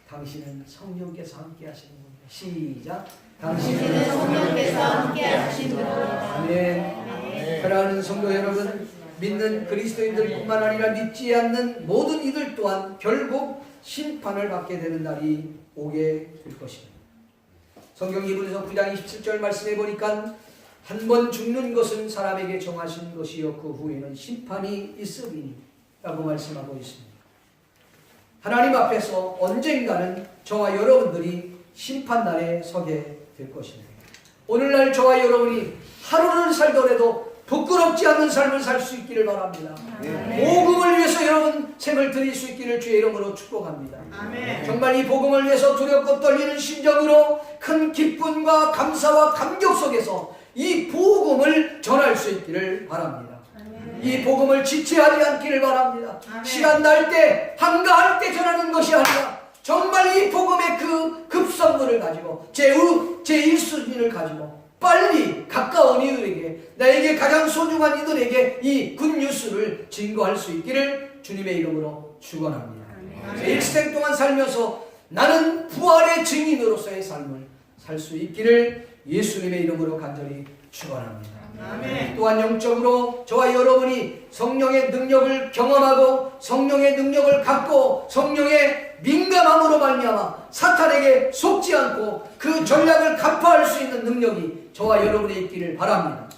S1: 당신은 성령께서 함께 하시는 분입니다. 시작.
S2: 당신은 성령께서 함께 하시는 분입니다.
S1: 아멘. 사랑하는 성도 여러분, 믿는 그리스도인들뿐만 아니라 믿지 않는 모든 이들 또한 결국 심판을 받게 되는 날이 오게 될 것입니다. 성경 히브리서 9장 27절 말씀해 보니까 한 번 죽는 것은 사람에게 정하신 것이요 그 후에는 심판이 있으리니 라고 말씀하고 있습니다. 하나님 앞에서 언젠가는 저와 여러분들이 심판날에 서게 될 것입니다. 오늘날 저와 여러분이 하루를 살더라도 부끄럽지 않는 삶을 살 수 있기를 바랍니다. 복음을 위해서 여러분 생을 드릴 수 있기를 주의 이름으로 축복합니다. 정말 이 복음을 위해서 두렵고 떨리는 심정으로 큰 기쁨과 감사와 감격 속에서 이 복음을 전할 수 있기를 바랍니다. 이 복음을 지체하지 않기를 바랍니다. 시간 날 때 한가할 때 전하는 것이 아니라 정말 이 복음의 그 급선물을 가지고 제1수준을 가지고 빨리 가까운 이들에게 나에게 가장 소중한 이들에게 이 굿뉴스를 증거할 수 있기를 주님의 이름으로 축원합니다. 일생 동안 살면서 나는 부활의 증인으로서의 삶을 살 수 있기를 예수님의 이름으로 간절히 축원합니다. 또한 영적으로 저와 여러분이 성령의 능력을 경험하고 성령의 능력을 갖고 성령의 민감함으로 말미암아 사탄에게 속지 않고 그 전략을 갚아할 수 있는 능력이 저와 여러분에 있기를 바랍니다.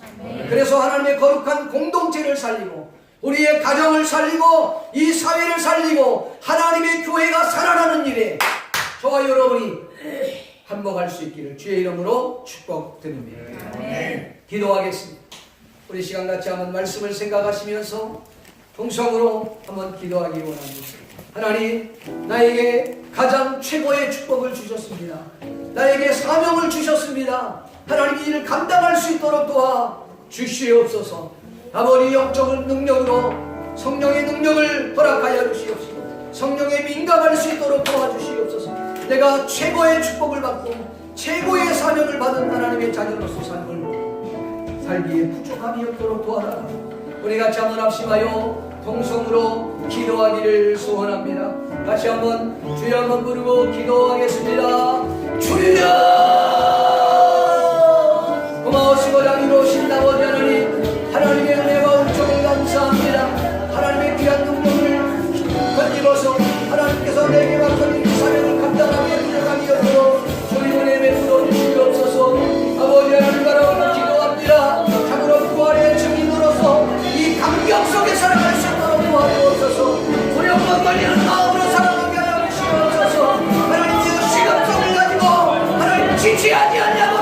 S1: 그래서 하나님의 거룩한 공동체를 살리고 우리의 가정을 살리고 이 사회를 살리고 하나님의 교회가 살아나는 일에 저와 여러분이 한몫할 수 있기를 주의 이름으로 축복드립니다. 기도하겠습니다. 우리 시간 같이 한번 말씀을 생각하시면서 동성으로 한번 기도하기 원합니다. 하나님, 나에게 가장 최고의 축복을 주셨습니다. 나에게 사명을 주셨습니다. 하나님, 이 일을 감당할 수 있도록 도와 주시옵소서. 아버지, 영적인 능력으로 성령의 능력을 허락하여 주시옵소서. 성령에 민감할 수 있도록 도와주시옵소서. 내가 최고의 축복을 받고 최고의 사명을 받은 하나님의 자녀로서 살기에 부족함이 없도록 도와달라. 우리 같이 한번 합심하여 동성으로 기도하기를 소원합니다. 같이 한번 주여 한번 부르고 기도하겠습니다. 주여, 고마우시고 자비로우신 아버지 하나님, 하나님의 은혜와 은총을 감사합니다. 하나님의 귀한 능력을 건집어서 하나님께서 내게 맡긴 사명을 감당하게 부족함이 없도록 주님 은혜 베풀어 주시옵소서. 아버지 하나님 바라보며 기도합니다. 참으로 부활의 증인으로서 이 감격 속에 살아갈 수 있도록 도와주옵소서. 두렵고 떨리는 마음으로 살아가게 하여 주시옵소서. 하나님, 이 시간성을 가지고 하나님 지체하지 않냐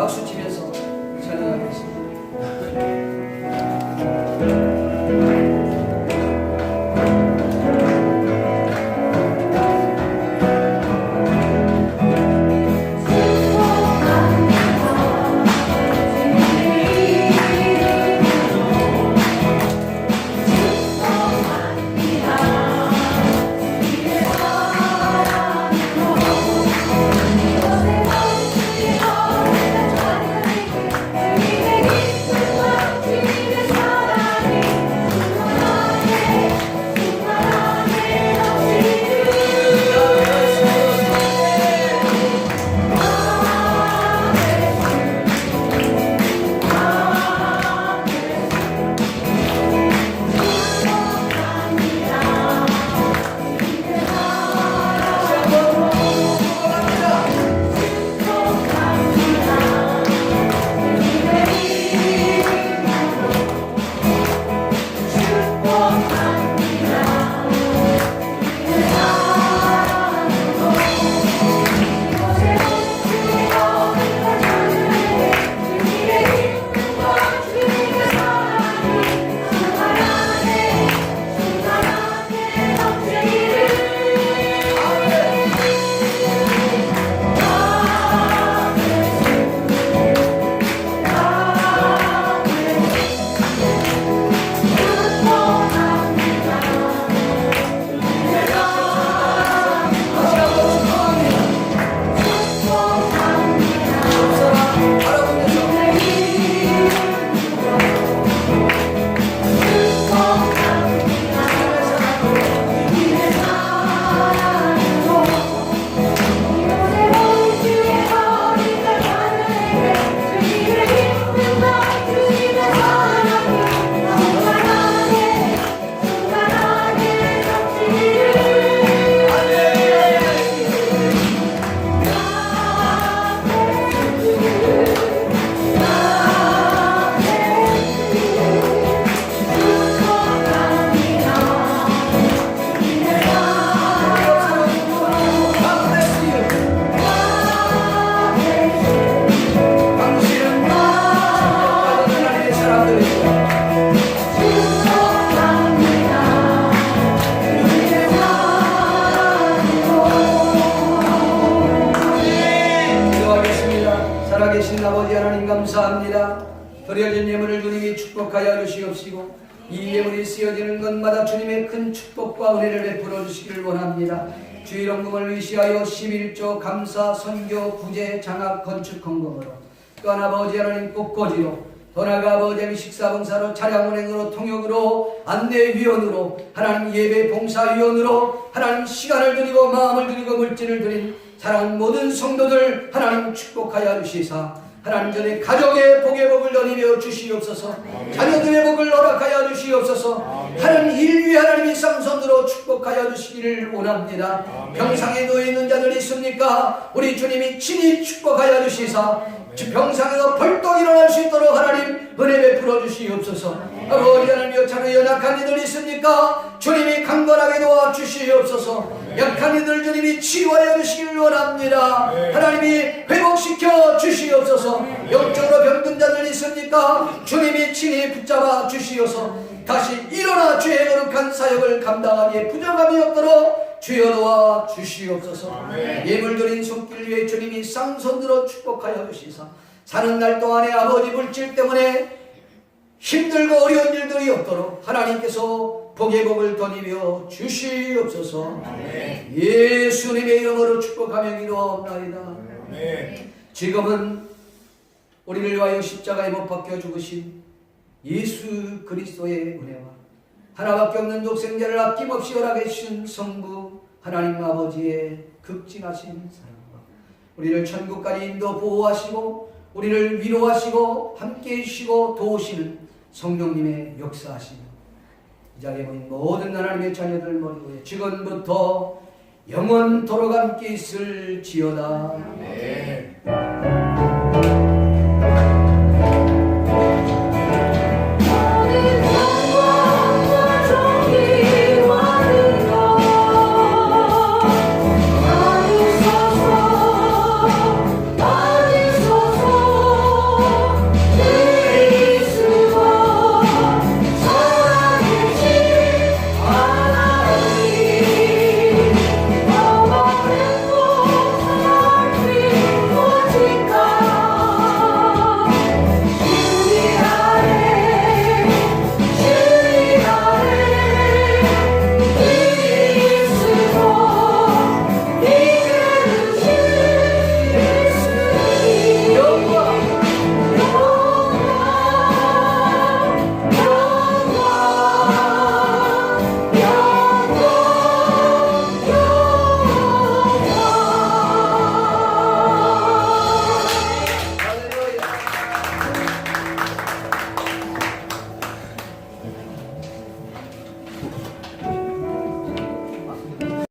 S1: 박수 치면서 찬양하겠습니다. 살아계신 아버지 하나님 감사합니다. 드려진 예물을 주님이 축복하여 주시옵시고 이 예물이 쓰여지는 것마다 주님의 큰 축복과 은혜를 베풀어 주시기를 원합니다. 주의 영광을 위시하여 11조 감사, 선교, 구제, 장학, 건축 헌금으로 또한 아버지 하나님 꽃꽂이로 더 나아가 아버지 하나님 식사봉사로 차량운행으로 통역으로 안내위원으로 하나님 예배 봉사위원으로 하나님 시간을 드리고 마음을 드리고 물질을 드린 사랑하는 모든 성도들 하나님 축복하여 주시사 하나님 전에 가족의 복의 복을 더리며 주시옵소서. 자녀들의 복을 허락하여 주시옵소서. 하나님 인류의 하나님이 쌍선으로 축복하여 주시기를 원합니다. 병상에 누워있는 자들 있습니까? 우리 주님이 친히 축복하여 주시사 병상에서 벌떡 일어날 수 있도록 하나님 은혜 베풀어 주시옵소서. 아버지 하나님 여차로 연약한 이들 있습니까? 주님이 강건하게 도와주시옵소서. 약한 이들 주님이 치유하여 주시기를 원합니다. 하나님이 회복시켜 주시옵소서. 영적으로 병든 자들 있습니까? 주님이 친히 붙잡아 주시옵소서. 다시 일어나 주의 거룩한 사역을 감당하기에 부족함이 없도록 주여 도와 주시옵소서. 예물 드린 손길 위에 주님이 쌍손으로 축복하여 주시사 사는 날 동안에 아버지 물질 때문에 힘들고 어려운 일들이 없도록 하나님께서 복의 복을 더니며 주시옵소서. 예수님의 이름으로 축복하며 기도하옵나이다. 지금은 우리를 위하여 십자가에 못 박혀 죽으신 예수 그리스도의 은혜와 하나밖에 없는 독생자를 아낌없이 허락해 주신 성부 하나님 아버지의 극진하신 사랑과 우리를 천국까지 인도 보호하시고 우리를 위로하시고 함께해 주시고 도우시는 성령님의 역사하시며 이 자리에 모인 모든 하나님의 자녀들 머리 위에 지금부터 영원토록 함께 있을지어다.